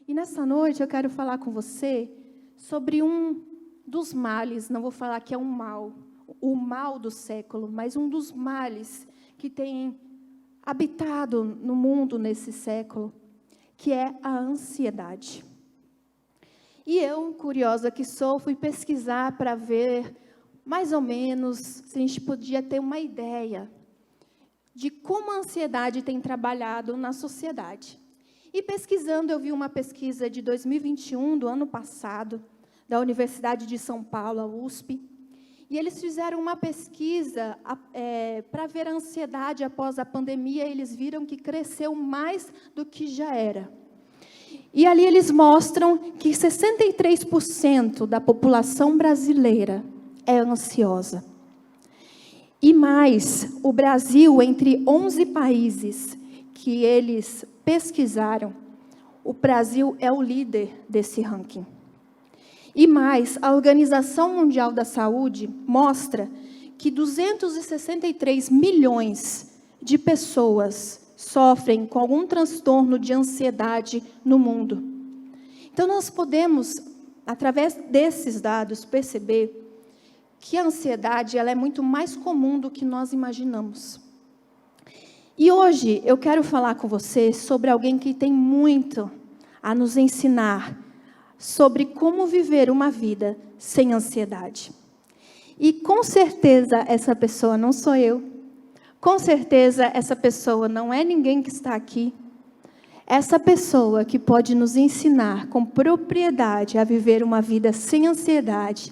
E nessa noite eu quero falar com você sobre um dos males, não vou falar que é um mal, o mal do século, mas um dos males que tem habitado no mundo nesse século, que é a ansiedade. E eu, curiosa que sou, fui pesquisar para ver, mais ou menos, se a gente podia ter uma ideia de como a ansiedade tem trabalhado na sociedade. E pesquisando, eu vi uma pesquisa de 2021, do ano passado, da Universidade de São Paulo, a USP, e eles fizeram uma pesquisa para ver a ansiedade após a pandemia, e eles viram que cresceu mais do que já era. E ali eles mostram que 63% da população brasileira é ansiosa. E mais, o Brasil, entre 11 países que eles pesquisaram, o Brasil é o líder desse ranking. E mais, a Organização Mundial da Saúde mostra que 263 milhões de pessoas sofrem com algum transtorno de ansiedade no mundo. Então, nós podemos, através desses dados, perceber que a ansiedade ela é muito mais comum do que nós imaginamos. E hoje eu quero falar com você sobre alguém que tem muito a nos ensinar sobre como viver uma vida sem ansiedade. E com certeza essa pessoa não sou eu. Com certeza essa pessoa não é ninguém que está aqui. Essa pessoa que pode nos ensinar com propriedade a viver uma vida sem ansiedade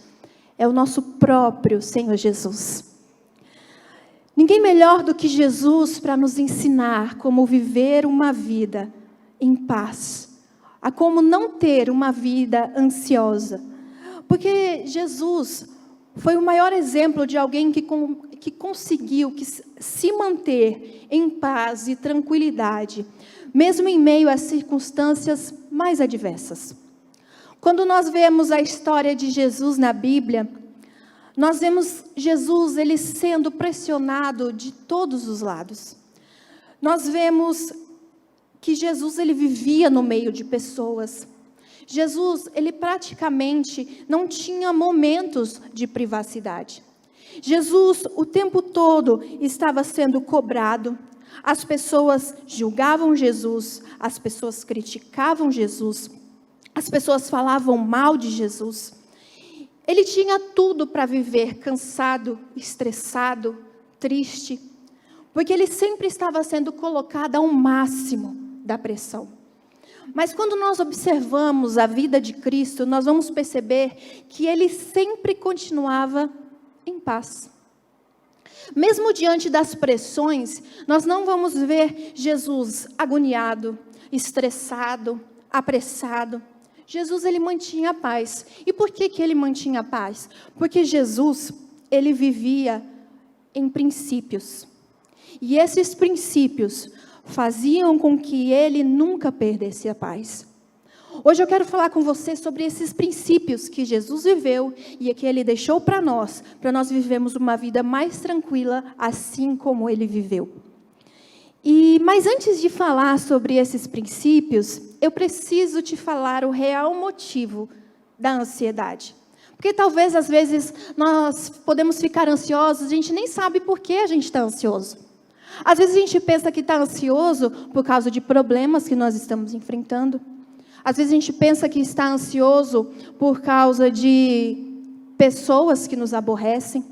é o nosso próprio Senhor Jesus. Ninguém melhor do que Jesus para nos ensinar como viver uma vida em paz, a como não ter uma vida ansiosa. Porque Jesus foi o maior exemplo de alguém que conseguiu se manter em paz e tranquilidade, mesmo em meio às circunstâncias mais adversas. Quando nós vemos a história de Jesus na Bíblia, nós vemos Jesus ele sendo pressionado de todos os lados. Nós vemos que Jesus ele vivia no meio de pessoas. Jesus ele praticamente não tinha momentos de privacidade. Jesus o tempo todo estava sendo cobrado. As pessoas julgavam Jesus, as pessoas criticavam Jesus, as pessoas falavam mal de Jesus. Ele tinha tudo para viver cansado, estressado, triste, porque ele sempre estava sendo colocado ao máximo da pressão. Mas quando nós observamos a vida de Cristo, nós vamos perceber que ele sempre continuava em paz. Mesmo diante das pressões, nós não vamos ver Jesus agoniado, estressado, apressado. Jesus, ele mantinha a paz. E por que ele mantinha a paz? Porque Jesus, ele vivia em princípios. E esses princípios faziam com que ele nunca perdesse a paz. Hoje eu quero falar com você sobre esses princípios que Jesus viveu e que ele deixou para nós vivermos uma vida mais tranquila, assim como ele viveu. Mas antes de falar sobre esses princípios, eu preciso te falar o real motivo da ansiedade. Porque talvez, às vezes, nós podemos ficar ansiosos, a gente nem sabe por que a gente está ansioso. Às vezes a gente pensa que está ansioso por causa de problemas que nós estamos enfrentando. Às vezes a gente pensa que está ansioso por causa de pessoas que nos aborrecem.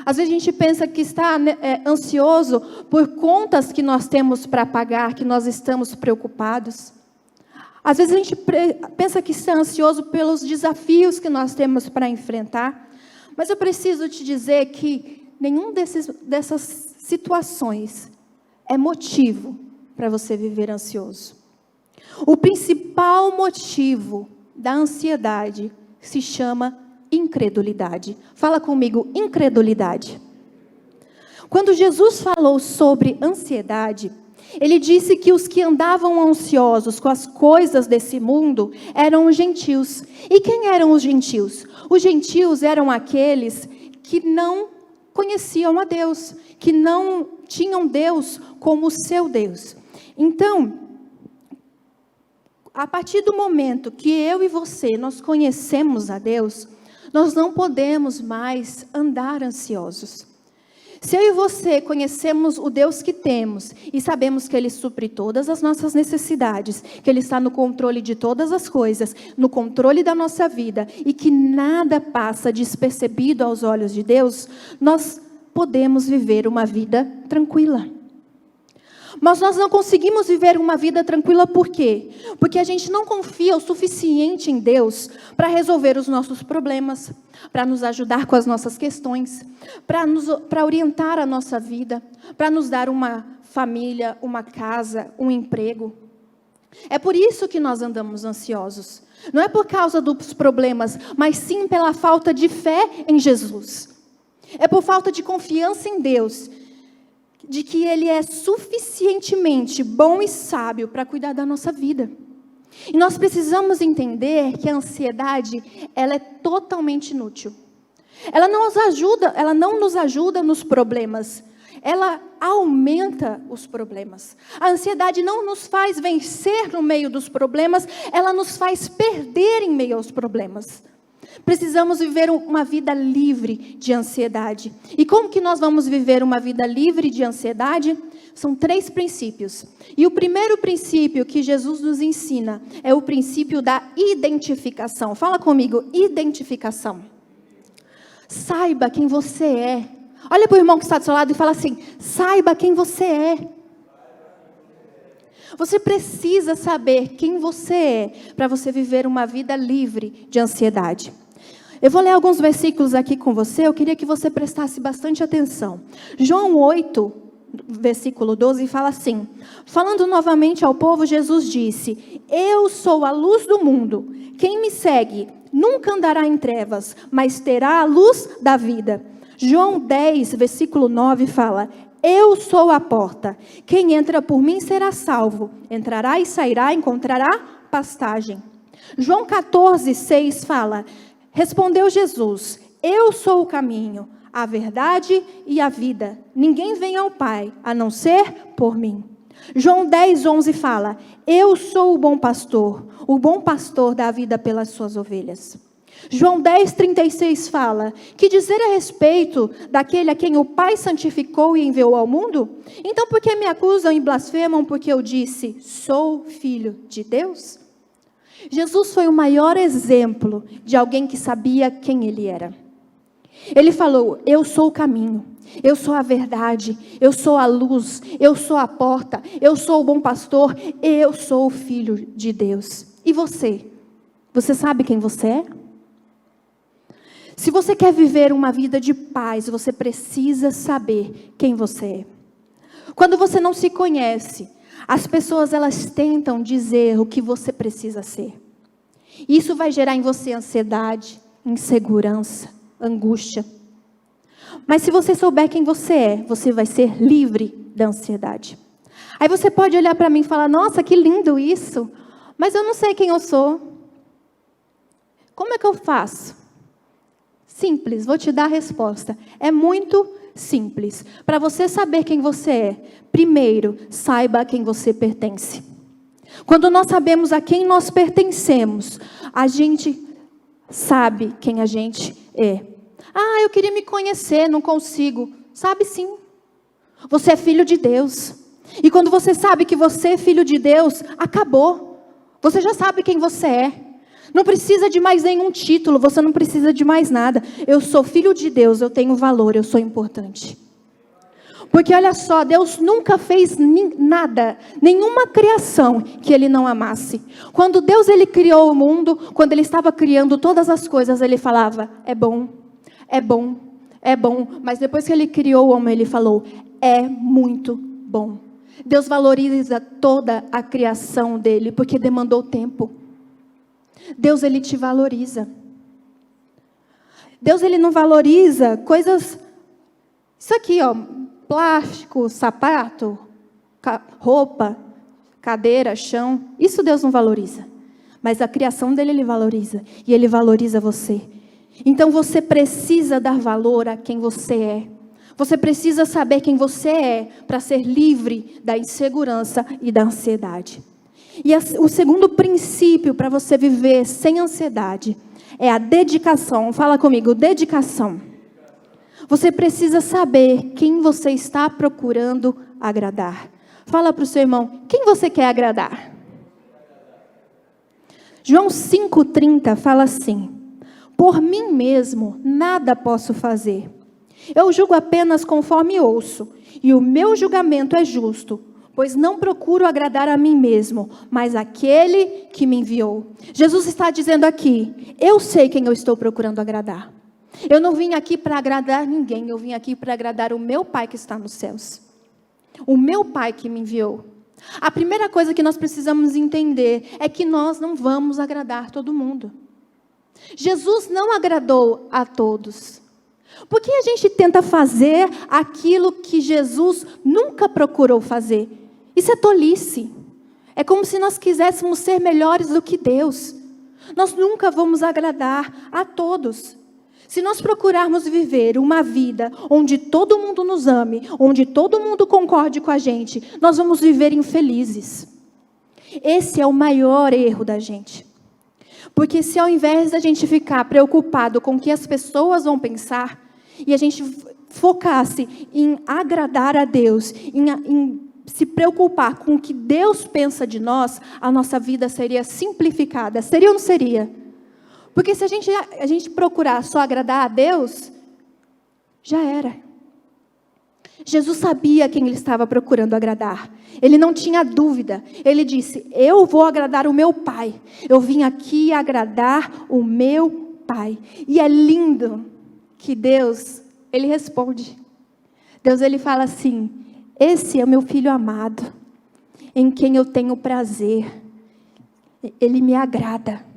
Às vezes a gente pensa que está ansioso por contas que nós temos para pagar, que nós estamos preocupados. Às vezes a gente pensa que está ansioso pelos desafios que nós temos para enfrentar. Mas eu preciso te dizer que nenhum dessas situações é motivo para você viver ansioso. O principal motivo da ansiedade se chama incredulidade. Fala comigo, incredulidade. Quando Jesus falou sobre ansiedade, ele disse que os que andavam ansiosos com as coisas desse mundo eram os gentios. E quem eram os gentios? Os gentios eram aqueles que não conheciam a Deus, que não tinham Deus como seu Deus. Então, A partir do momento que eu e você, nós conhecemos a Deus, nós não podemos mais andar ansiosos. Se eu e você conhecemos o Deus que temos e sabemos que Ele supre todas as nossas necessidades, que Ele está no controle de todas as coisas, no controle da nossa vida e que nada passa despercebido aos olhos de Deus, nós podemos viver uma vida tranquila. Mas nós não conseguimos viver uma vida tranquila por quê? Porque a gente não confia o suficiente em Deus para resolver os nossos problemas, para nos ajudar com as nossas questões, para orientar a nossa vida, para nos dar uma família, uma casa, um emprego. É por isso que nós andamos ansiosos. Não é por causa dos problemas, mas sim pela falta de fé em Jesus. É por falta de confiança em Deus, de que Ele é suficientemente bom e sábio para cuidar da nossa vida. E nós precisamos entender que a ansiedade, ela é totalmente inútil. Ela não nos ajuda nos problemas. Ela aumenta os problemas. A ansiedade não nos faz vencer no meio dos problemas, ela nos faz perder em meio aos problemas. Precisamos viver uma vida livre de ansiedade. E como que nós vamos viver uma vida livre de ansiedade? São 3 princípios. E o primeiro princípio que Jesus nos ensina é o princípio da identificação. Fala comigo, identificação. Saiba quem você é. Olha para o irmão que está do seu lado e fala assim, saiba quem você é. Você precisa saber quem você é para você viver uma vida livre de ansiedade. Eu vou ler alguns versículos aqui com você, eu queria que você prestasse bastante atenção. João 8, versículo 12, fala assim, falando novamente ao povo, Jesus disse, eu sou a luz do mundo, quem me segue nunca andará em trevas, mas terá a luz da vida. João 10, versículo 9 fala, eu sou a porta, quem entra por mim será salvo, entrará e sairá, encontrará pastagem. João 14, 6 fala, respondeu Jesus, eu sou o caminho, a verdade e a vida, ninguém vem ao Pai, a não ser por mim. João 10, 11 fala, eu sou o bom pastor dá a vida pelas suas ovelhas. João 10, 36 fala, que dizer a respeito daquele a quem o Pai santificou e enviou ao mundo? Então por que me acusam e blasfemam porque eu disse, sou filho de Deus? Jesus foi o maior exemplo de alguém que sabia quem Ele era. Ele falou, eu sou o caminho, eu sou a verdade, eu sou a luz, eu sou a porta, eu sou o bom pastor, eu sou o filho de Deus. E você? Você sabe quem você é? Se você quer viver uma vida de paz, você precisa saber quem você é. Quando você não se conhece, as pessoas elas tentam dizer o que você precisa ser. Isso vai gerar em você ansiedade, insegurança, angústia. Mas se você souber quem você é, você vai ser livre da ansiedade. Aí você pode olhar para mim e falar, nossa, que lindo isso, mas eu não sei quem eu sou. Como é que eu faço? Simples, vou te dar a resposta. É muito simples. Para você saber quem você é, primeiro, saiba a quem você pertence. Quando nós sabemos a quem nós pertencemos, a gente sabe quem a gente é. Ah, eu queria me conhecer, não consigo. Sabe sim. Você é filho de Deus. E quando você sabe que você é filho de Deus, acabou. Você já sabe quem você é. Não precisa de mais nenhum título, você não precisa de mais nada. Eu sou filho de Deus, eu tenho valor, eu sou importante. Porque olha só, Deus nunca fez nada, nenhuma criação que Ele não amasse. Quando Deus Ele criou o mundo, quando Ele estava criando todas as coisas, Ele falava, é bom, é bom, é bom. Mas depois que Ele criou o homem, Ele falou, é muito bom. Deus valoriza toda a criação dEle, porque demandou tempo. Deus, Ele te valoriza. Deus, Ele não valoriza coisas... Isso aqui, ó, plástico, sapato, roupa, cadeira, chão. Isso Deus não valoriza. Mas a criação dEle, Ele valoriza. E Ele valoriza você. Então, você precisa dar valor a quem você é. Você precisa saber quem você é para ser livre da insegurança e da ansiedade. E o segundo princípio para você viver sem ansiedade é a dedicação. Fala comigo, dedicação. Você precisa saber quem você está procurando agradar. Fala para o seu irmão, quem você quer agradar? João 5,30 fala assim: por mim mesmo nada posso fazer. Eu julgo apenas conforme ouço, e o meu julgamento é justo, pois não procuro agradar a mim mesmo, mas aquele que me enviou. Jesus está dizendo aqui, eu sei quem eu estou procurando agradar. Eu não vim aqui para agradar ninguém, eu vim aqui para agradar o meu Pai que está nos céus. O meu Pai que me enviou. A primeira coisa que nós precisamos entender é que nós não vamos agradar todo mundo. Jesus não agradou a todos. Por que a gente tenta fazer aquilo que Jesus nunca procurou fazer? Isso é tolice. É como se nós quiséssemos ser melhores do que Deus. Nós nunca vamos agradar a todos. Se nós procurarmos viver uma vida onde todo mundo nos ame, onde todo mundo concorde com a gente, nós vamos viver infelizes. Esse é o maior erro da gente. Porque se ao invés da gente ficar preocupado com o que as pessoas vão pensar, e a gente focasse em agradar a Deus, em se preocupar com o que Deus pensa de nós, a nossa vida seria simplificada. Seria ou não seria? Porque se a gente procurar só agradar a Deus, já era. Jesus sabia quem ele estava procurando agradar. Ele não tinha dúvida. Ele disse, eu vou agradar o meu Pai. Eu vim aqui agradar o meu Pai. E é lindo que Deus, ele responde. Deus, ele fala assim, esse é o meu filho amado, em quem eu tenho prazer. Ele me agrada.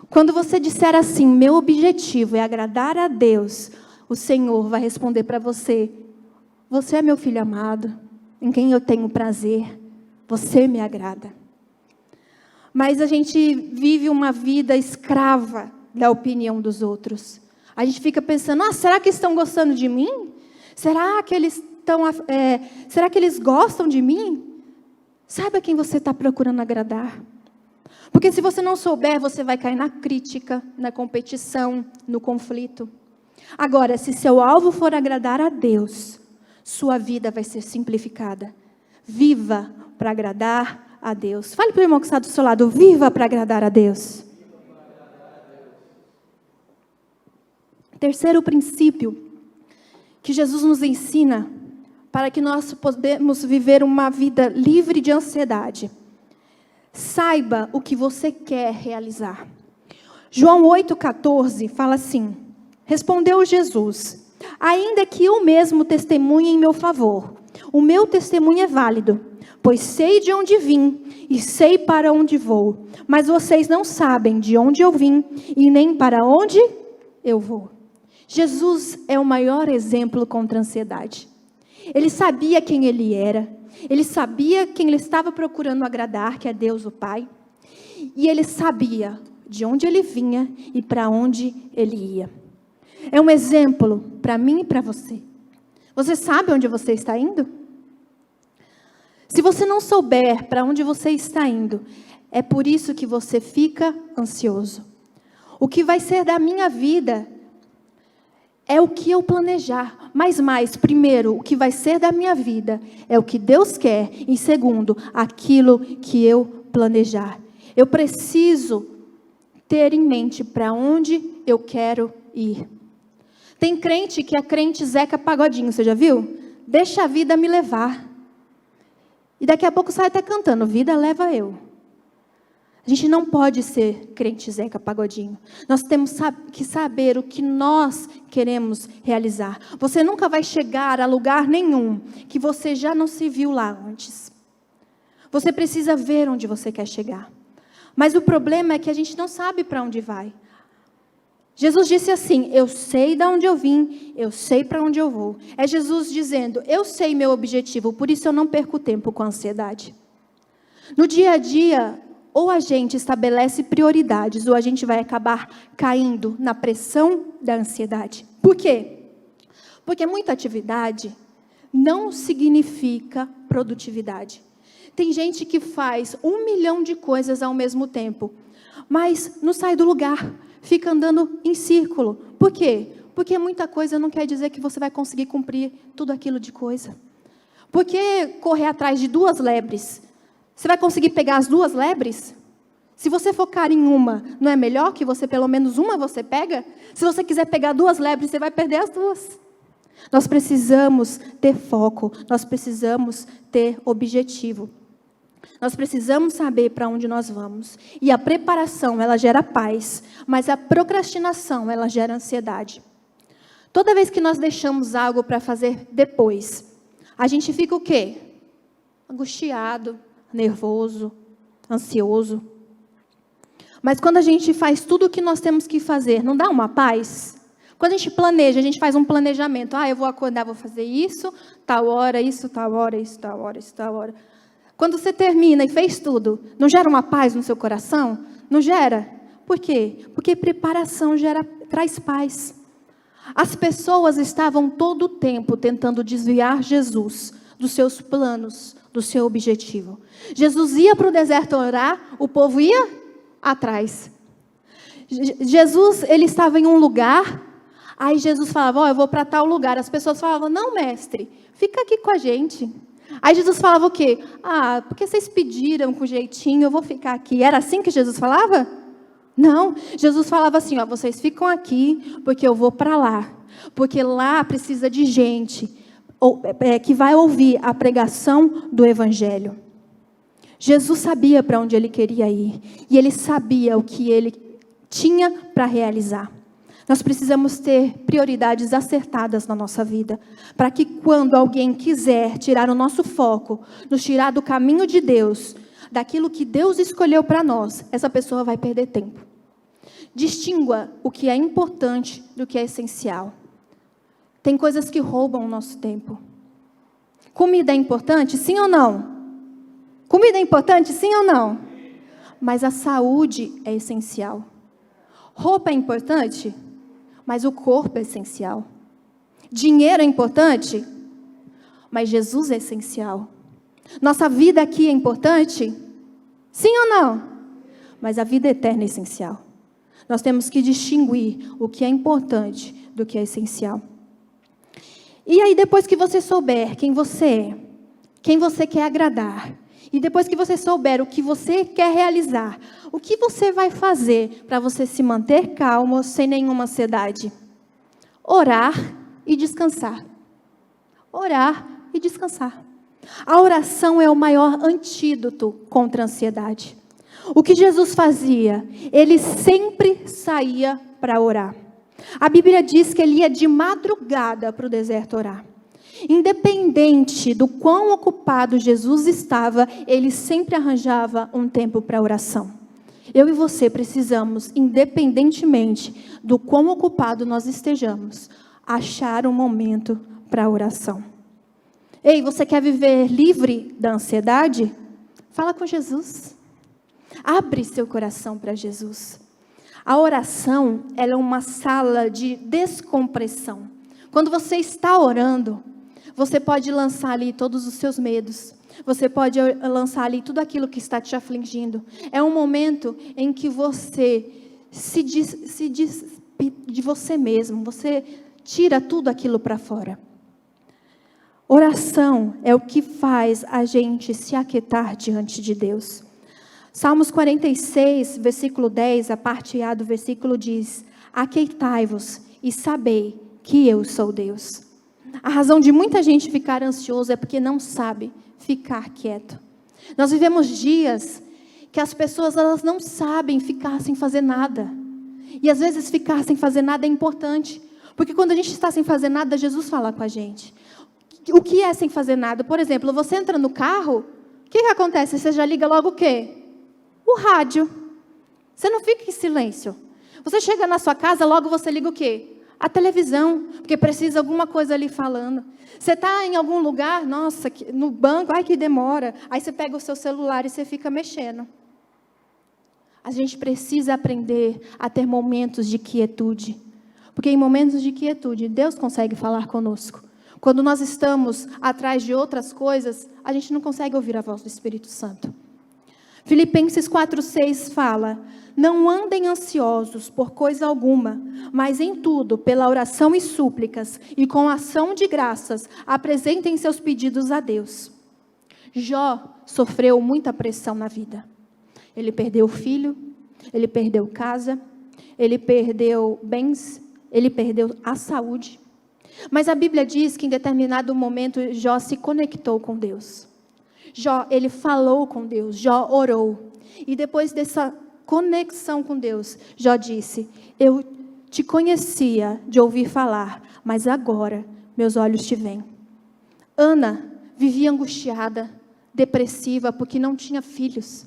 Quando você disser assim, meu objetivo é agradar a Deus, o Senhor vai responder para você, você é meu filho amado, em quem eu tenho prazer, você me agrada. Mas a gente vive uma vida escrava da opinião dos outros. A gente fica pensando, será que estão gostando de mim? Será que eles gostam de mim? Saiba quem você está procurando agradar. Porque se você não souber, você vai cair na crítica, na competição, no conflito. Agora, se seu alvo for agradar a Deus, sua vida vai ser simplificada. Viva para agradar a Deus. Fale para o irmão que está do seu lado, viva para agradar a Deus. Terceiro princípio que Jesus nos ensina para que nós podemos viver uma vida livre de ansiedade. Saiba o que você quer realizar. João 8,14 fala assim, respondeu Jesus, ainda que eu mesmo testemunhe em meu favor, o meu testemunho é válido, pois sei de onde vim e sei para onde vou, mas vocês não sabem de onde eu vim e nem para onde eu vou. Jesus é o maior exemplo contra a ansiedade. Ele sabia quem ele era, ele sabia quem ele estava procurando agradar, que é Deus o Pai, e ele sabia de onde ele vinha e para onde ele ia. É um exemplo para mim e para você. Você sabe onde você está indo? Se você não souber para onde você está indo, é por isso que você fica ansioso. O que vai ser da minha vida é o que eu planejar, mas mais, primeiro, o que vai ser da minha vida é o que Deus quer, e segundo, aquilo que eu planejar. Eu preciso ter em mente para onde eu quero ir. Tem crente que é crente Zeca Pagodinho, você já viu? Deixa a vida me levar. E daqui a pouco sai até cantando, vida leva eu. A gente não pode ser crente Zeca Pagodinho. Nós temos que saber o que nós queremos realizar. Você nunca vai chegar a lugar nenhum que você já não se viu lá antes. Você precisa ver onde você quer chegar. Mas o problema é que a gente não sabe para onde vai. Jesus disse assim, eu sei de onde eu vim, eu sei para onde eu vou. É Jesus dizendo, eu sei meu objetivo, por isso eu não perco tempo com a ansiedade. No dia a dia, ou a gente estabelece prioridades, ou a gente vai acabar caindo na pressão da ansiedade. Por quê? Porque muita atividade não significa produtividade. Tem gente que faz 1 milhão de coisas ao mesmo tempo, mas não sai do lugar, fica andando em círculo. Por quê? Porque muita coisa não quer dizer que você vai conseguir cumprir tudo aquilo de coisa. Por que correr atrás de 2 lebres? Você vai conseguir pegar as 2 lebres? Se você focar em uma, não é melhor que você, pelo menos uma você pega? Se você quiser pegar 2 lebres, você vai perder as 2. Nós precisamos ter foco, nós precisamos ter objetivo. Nós precisamos saber para onde nós vamos. E a preparação, ela gera paz, mas a procrastinação, ela gera ansiedade. Toda vez que nós deixamos algo para fazer depois, a gente fica o quê? Angustiado, nervoso, ansioso. Mas quando a gente faz tudo o que nós temos que fazer, não dá uma paz? Quando a gente planeja, a gente faz um planejamento. Eu vou acordar, vou fazer isso, tal hora, isso, tal hora, isso, tal hora, isso, tal hora. Quando você termina e fez tudo, não gera uma paz no seu coração? Não gera? Por quê? Porque preparação traz paz. As pessoas estavam todo o tempo tentando desviar Jesus dos seus planos, do seu objetivo. Jesus ia para o deserto orar, o povo ia atrás. Jesus, ele estava em um lugar, aí Jesus falava, eu vou para tal lugar. As pessoas falavam, não, mestre, fica aqui com a gente. Aí Jesus falava o quê? Porque vocês pediram com jeitinho, eu vou ficar aqui. Era assim que Jesus falava? Não, Jesus falava assim, vocês ficam aqui, porque eu vou para lá. Porque lá precisa de gente que vai ouvir a pregação do Evangelho. Jesus sabia para onde ele queria ir. E ele sabia o que ele tinha para realizar. Nós precisamos ter prioridades acertadas na nossa vida, para que quando alguém quiser tirar o nosso foco, nos tirar do caminho de Deus, daquilo que Deus escolheu para nós, essa pessoa vai perder tempo. Distingua o que é importante do que é essencial. Tem coisas que roubam o nosso tempo. Comida é importante, sim ou não? Comida é importante, sim ou não? Mas a saúde é essencial. Roupa é importante? Mas o corpo é essencial. Dinheiro é importante? Mas Jesus é essencial. Nossa vida aqui é importante? Sim ou não? Mas a vida eterna é essencial. Nós temos que distinguir o que é importante do que é essencial. E aí, depois que você souber quem você é, quem você quer agradar, e depois que você souber o que você quer realizar, o que você vai fazer para você se manter calmo, sem nenhuma ansiedade? Orar e descansar. Orar e descansar. A oração é o maior antídoto contra a ansiedade. O que Jesus fazia? Ele sempre saía para orar. A Bíblia diz que ele ia de madrugada para o deserto orar. Independente do quão ocupado Jesus estava, ele sempre arranjava um tempo para oração. Eu e você precisamos, independentemente do quão ocupado nós estejamos, achar um momento para oração. Ei, você quer viver livre da ansiedade? Fala com Jesus. Abre seu coração para Jesus. A oração, ela é uma sala de descompressão. Quando você está orando, você pode lançar ali todos os seus medos. Você pode lançar ali tudo aquilo que está te afligindo. É um momento em que você se diz de você mesmo. Você tira tudo aquilo para fora. Oração é o que faz a gente se aquietar diante de Deus. Salmos 46, versículo 10, a parte A do versículo diz: aquietai-vos e sabei que eu sou Deus. A razão de muita gente ficar ansioso é porque não sabe ficar quieto. Nós vivemos dias que as pessoas elas não sabem ficar sem fazer nada. E às vezes ficar sem fazer nada é importante. Porque quando a gente está sem fazer nada, Jesus fala com a gente. O que é sem fazer nada? Por exemplo, você entra no carro, o que acontece? Você já liga logo o quê? O rádio. Você não fica em silêncio. Você chega na sua casa, logo você liga o quê? A televisão, porque precisa alguma coisa ali falando. Você está em algum lugar, nossa, no banco, ai que demora. Aí você pega o seu celular e você fica mexendo. A gente precisa aprender a ter momentos de quietude. Porque em momentos de quietude, Deus consegue falar conosco. Quando nós estamos atrás de outras coisas, a gente não consegue ouvir a voz do Espírito Santo. Filipenses 4:6 fala: não andem ansiosos por coisa alguma, mas em tudo, pela oração e súplicas, e com ação de graças, apresentem seus pedidos a Deus. Jó sofreu muita pressão na vida. Ele perdeu filho, ele perdeu casa, ele perdeu bens, ele perdeu a saúde. Mas a Bíblia diz que em determinado momento Jó se conectou com Deus. Jó, ele falou com Deus, Jó orou. E depois dessa conexão com Deus, Jó disse: eu te conhecia de ouvir falar, mas agora meus olhos te veem. Ana vivia angustiada, depressiva, porque não tinha filhos.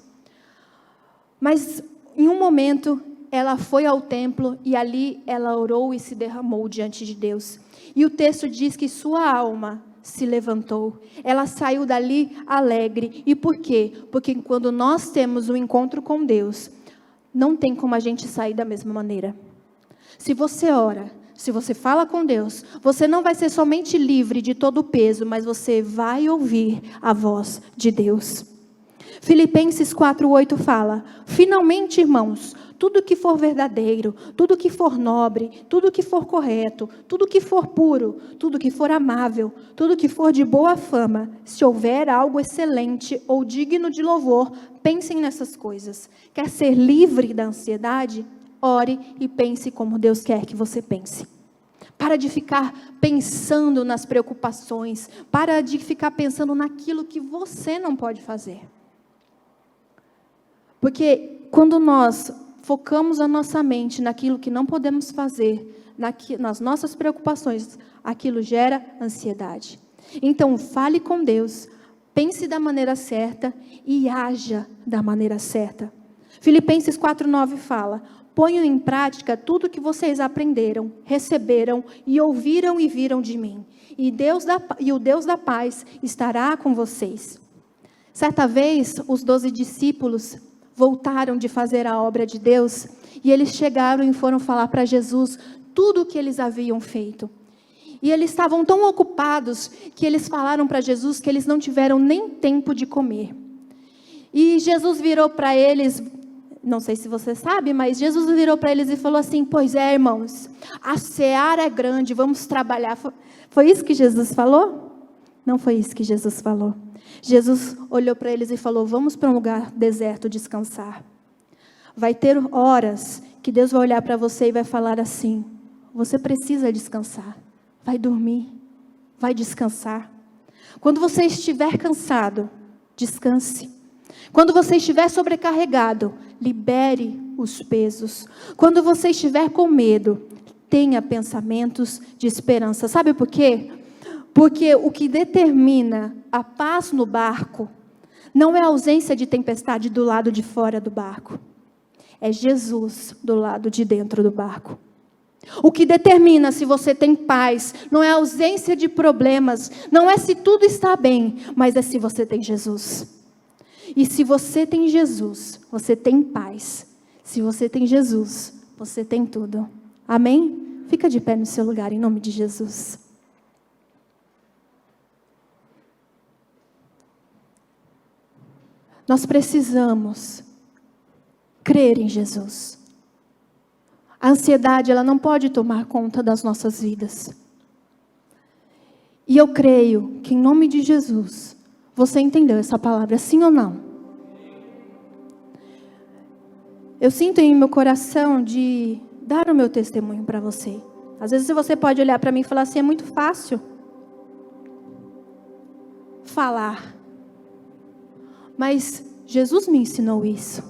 Mas em um momento ela foi ao templo e ali ela orou e se derramou diante de Deus. E o texto diz que sua alma se levantou. Ela saiu dali alegre. E por quê? Porque quando nós temos um encontro com Deus, não tem como a gente sair da mesma maneira. Se você ora, se você fala com Deus, você não vai ser somente livre de todo o peso, mas você vai ouvir a voz de Deus. Filipenses 4:8 fala: finalmente, irmãos, tudo que for verdadeiro, tudo que for nobre, tudo que for correto, tudo que for puro, tudo que for amável, tudo que for de boa fama, se houver algo excelente ou digno de louvor, pensem nessas coisas. Quer ser livre da ansiedade? Ore e pense como Deus quer que você pense. Para de ficar pensando nas preocupações, para de ficar pensando naquilo que você não pode fazer. Porque quando nós focamos a nossa mente naquilo que não podemos fazer, nas nossas preocupações, aquilo gera ansiedade. Então, fale com Deus, pense da maneira certa e haja da maneira certa. Filipenses 4:9 fala: ponham em prática tudo que vocês aprenderam, receberam e ouviram e viram de mim. E o Deus da paz estará com vocês. Certa vez, os 12 discípulos voltaram de fazer a obra de Deus, e eles chegaram e foram falar para Jesus tudo o que eles haviam feito. E eles estavam tão ocupados que eles falaram para Jesus que eles não tiveram nem tempo de comer. E Jesus virou para eles, não sei se você sabe, mas Jesus virou para eles e falou assim: pois é, irmãos, a seara é grande, vamos trabalhar. Foi isso que Jesus falou? Não foi isso que Jesus falou. Jesus olhou para eles e falou: vamos para um lugar deserto descansar. Vai ter horas que Deus vai olhar para você e vai falar assim: você precisa descansar. Vai dormir, vai descansar. Quando você estiver cansado, descanse. Quando você estiver sobrecarregado, libere os pesos. Quando você estiver com medo, tenha pensamentos de esperança. Sabe por quê? Porque o que determina a paz no barco não é a ausência de tempestade do lado de fora do barco. É Jesus do lado de dentro do barco. O que determina se você tem paz não é a ausência de problemas, não é se tudo está bem, mas é se você tem Jesus. E se você tem Jesus, você tem paz. Se você tem Jesus, você tem tudo. Amém? Fica de pé no seu lugar, em nome de Jesus. Nós precisamos crer em Jesus. A ansiedade, ela não pode tomar conta das nossas vidas. E eu creio que em nome de Jesus, você entendeu essa palavra, sim ou não? Eu sinto em meu coração de dar o meu testemunho para você. Às vezes você pode olhar para mim e falar assim: é muito fácil falar. Mas Jesus me ensinou isso.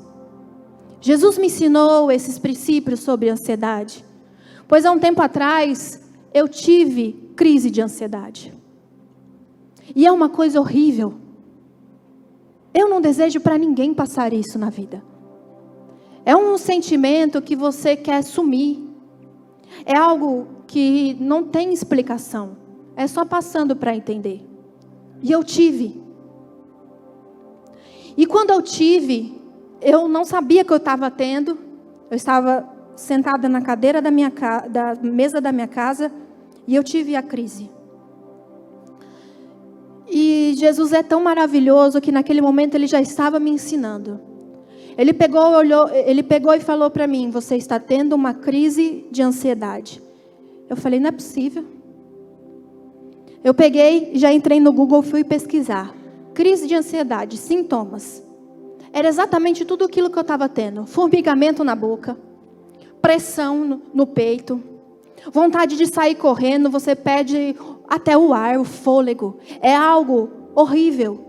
Jesus me ensinou esses princípios sobre ansiedade. Pois há um tempo atrás, eu tive crise de ansiedade. E é uma coisa horrível. Eu não desejo para ninguém passar isso na vida. É um sentimento que você quer sumir. É algo que não tem explicação. É só passando para entender. E eu tive. E quando eu tive, eu não sabia que eu estava tendo. Eu estava sentada na cadeira da mesa da minha casa e eu tive a crise. E Jesus é tão maravilhoso que naquele momento ele já estava me ensinando. Ele pegou e falou para mim: você está tendo uma crise de ansiedade. Eu falei: não é possível. Eu peguei, já entrei no Google, fui pesquisar. Crise de ansiedade, sintomas. Era exatamente tudo aquilo que eu estava tendo. Formigamento na boca, pressão no peito, vontade de sair correndo, você perde até o ar, o fôlego. É algo horrível.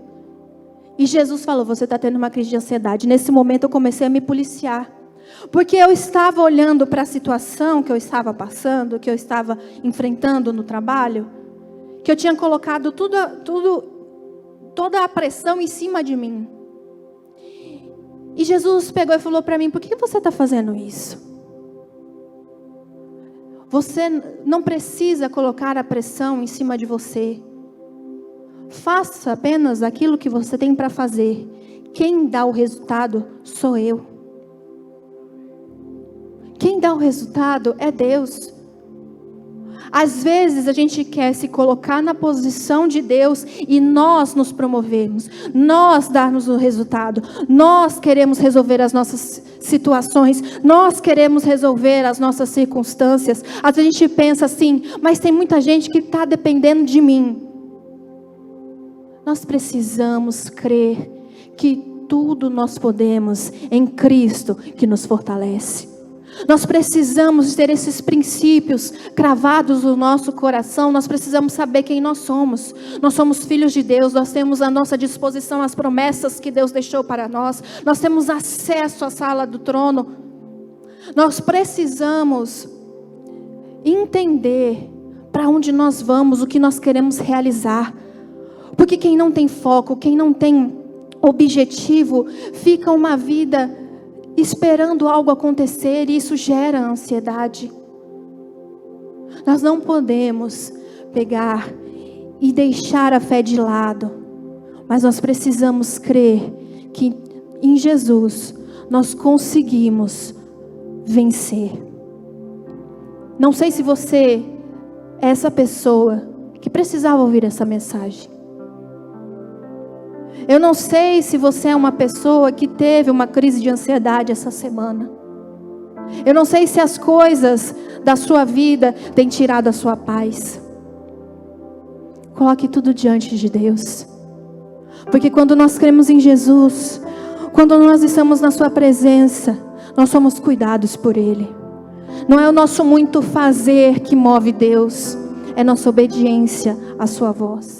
E Jesus falou: você está tendo uma crise de ansiedade. Nesse momento eu comecei a me policiar. Porque eu estava olhando para a situação que eu estava passando, que eu estava enfrentando no trabalho, que eu tinha colocado toda a pressão em cima de mim. E Jesus pegou e falou para mim: por que você está fazendo isso? Você não precisa colocar a pressão em cima de você. Faça apenas aquilo que você tem para fazer. Quem dá o resultado sou eu. Quem dá o resultado é Deus. Às vezes a gente quer se colocar na posição de Deus e nós nos promovemos, nós darmos o resultado, nós queremos resolver as nossas situações, nós queremos resolver as nossas circunstâncias. Às vezes a gente pensa assim: mas tem muita gente que está dependendo de mim. Nós precisamos crer que tudo nós podemos em Cristo que nos fortalece. Nós precisamos ter esses princípios cravados no nosso coração. Nós precisamos saber quem nós somos. Nós somos filhos de Deus. Nós temos à nossa disposição as promessas que Deus deixou para nós. Nós temos acesso à sala do trono. Nós precisamos entender para onde nós vamos, o que nós queremos realizar. Porque quem não tem foco, quem não tem objetivo, fica uma vida esperando algo acontecer, e isso gera ansiedade. Nós não podemos pegar e deixar a fé de lado, mas nós precisamos crer que em Jesus nós conseguimos vencer. Não sei se você é essa pessoa que precisava ouvir essa mensagem. Eu não sei se você é uma pessoa que teve uma crise de ansiedade essa semana. Eu não sei se as coisas da sua vida têm tirado a sua paz. Coloque tudo diante de Deus. Porque quando nós cremos em Jesus, quando nós estamos na sua presença, nós somos cuidados por Ele. Não é o nosso muito fazer que move Deus, é nossa obediência à sua voz.